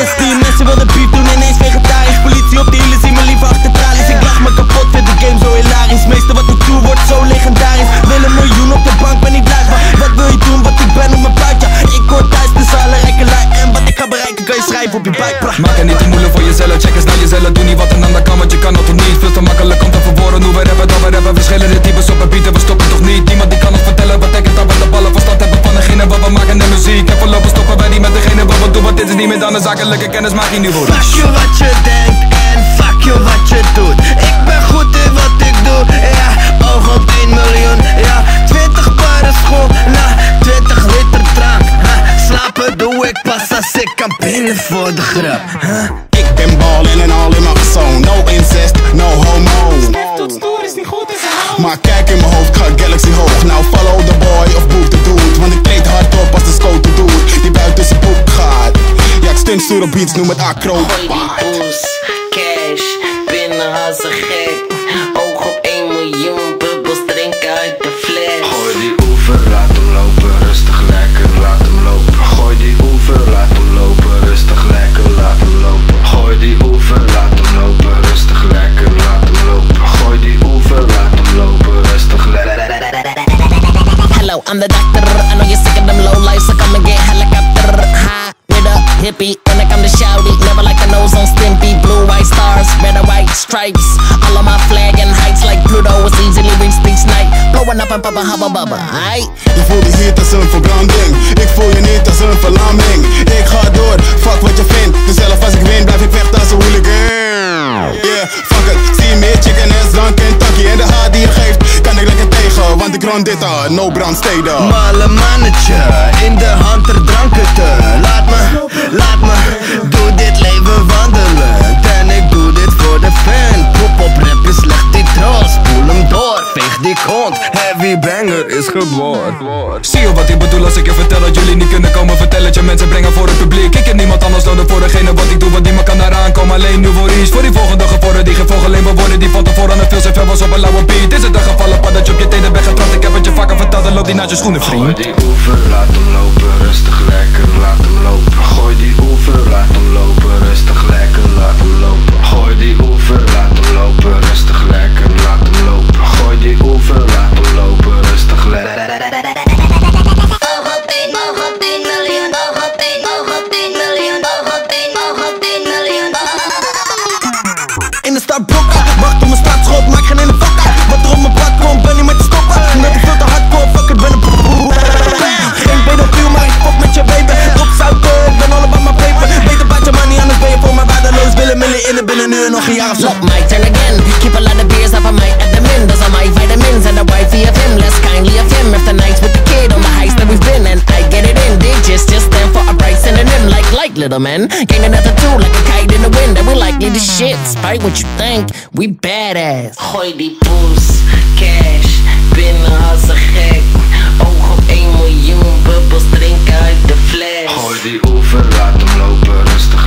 rusty. Mensen wilden beef doen, ineens vegetarisch. Politie op de hielen, zie me liever achter tralies. Ik lach me kapot, vind de game zo hilarisch. Meeste wat ik doe wordt zo legendarisch. Wil een miljoen op de bank, ben niet blij. Maar wat wil je doen, wat ik ben op mijn buik? Ja, ik hoor thuis tussen alle rijke lui. En wat ik ga bereiken, kan je schrijven op je buik. Maak het niet te moeilijk voor jezelf, check eens naar jezelf. Doe niet wat een ander kan, want je kan het toch niet. Veel te makkelijk om te verwoorden hoe we rappen, dat we rappen. Verschillende types op een beat en we stoppen toch niet. Niemand die kan ons vertellen, betekent dat we de ballen verstand hebben van degene wat we maken en muziek. En voorlopig stoppen wij niet met degene wat we doen, want dit is niet meer dan een zakelijke kennis, maak je nu voor. Fuck je wat je denkt en fuck je wat je doet. Ik ben goed in wat ik doe, ja. Oog op 1 miljoen, ja. 20 paren school, na 20 liter drank. Slapen doe ik pas als ik kan binnen voor de grap. Ik ben ballin' en al in mijn persoon. No incest, no homo. Maar kijk in mijn hoofd, ga Galaxy hoog. Nou follow the boy of boek de dude. Want ik treed hard op als de scoter doet. Die buiten zijn boek gaat. Ja, ik stunt stuur op beats, noem het acro. Gooi die boost, cash, binnen als een gek. Oog op 1 miljoen, bubbels drinken uit de fles. Gooi die oever, laat hem lopen, rustig lekker, laat hem lopen. Gooi die oever, laat hem lopen, rustig lekker, laat hem lopen. Gooi die oever, laat hem lopen, rustig lekker, laat hem lopen. Gooi die oever, laat hem lopen, rustig lekker. Hello, I'm the doctor. I know you're sick of them low lives, so come and get helicopter. High with a hippie, when I come to shouty. Never like a nose on Stimpy. Blue, white stars, red and white stripes. All on my flag and heights like Pluto was easily reached each night. Blowing up and popping hubba bubba, aight? Je voelt die heat als een verbranding. Ik voel je niet als een verlamming. Ik ga door, fuck wat je vindt. Dus zelf als ik win, blijf ik vechten als een hooligan. Yeah, fuck it, zie meer chicken ass dan Kentucky. En de haat die je geeft, kan ik lekker tegen. Want ik rond dit al, no brandsteden. Malle mannetje, in de hand er dranken te. Laat me, doe dit leven wandelen. En ik doe dit voor de fan. Poep op rap is slecht die trots. Spoel hem door, veeg die kont. Heavy banger is geboren. Zie je wat ik bedoel als ik je vertel dat jullie niet kunnen komen vertellen dat je mensen brengen voor het publiek. Ik heb niemand anders nodig voor degene wat ik doe, want niemand kan eraan komen. Alleen nu voor iets, voor die volgende gevallen die gevolgen alleen bewoorden. Die van tevoren een veel zoveel was op een lauwe beat. Is het een gevallen pad dat je op je tenen bent getrapt? Ik heb het je vaker verteld, dan loopt die naast je schoenen, vriend. Gooi die oever, laat hem lopen, rustig lekker, laat hem lopen. Gooi die oever, laat hem lopen, rustig lekker, laat hem lopen. Gooi die oever, laat hem lopen, rustig lekker, laat hem lopen. Gooi die oever, laat hem lopen, rustig lekker. Oog op 1 miljoen, oog op 1 miljoen, oog op 1 miljoen. In de stad blokken, wacht op mijn startschot, maak geen ene fuck. Wat er op mijn pad komt, ben niet met te stoppen. Omdat ik veel te hardcore, fuck it, ben een geen pedofiel, maar ik fok met je baby. Op suiker, ik ben all about my paper. Beter baat je money, anders ben je voor mij waardeloos. Willen millen in de binnen nu nog een jaar of zo. Look, my turn again. Keep a lot of beers up on my admin. Those are my vitamins and the wifey of him. Less kindly of him. If the nights with the kid on the heights that we've been. And I get it in. Digits just stand for a bright synonym. Like little man. Gain another two like a kite in the wind. And we likely the shit. Despite what you think, we badass. Gooi die poes, cash, binnen als een gek. Oog op 1 miljoen, bubbels drinken uit de fles. Gooi die oever, laat hem lopen, rustig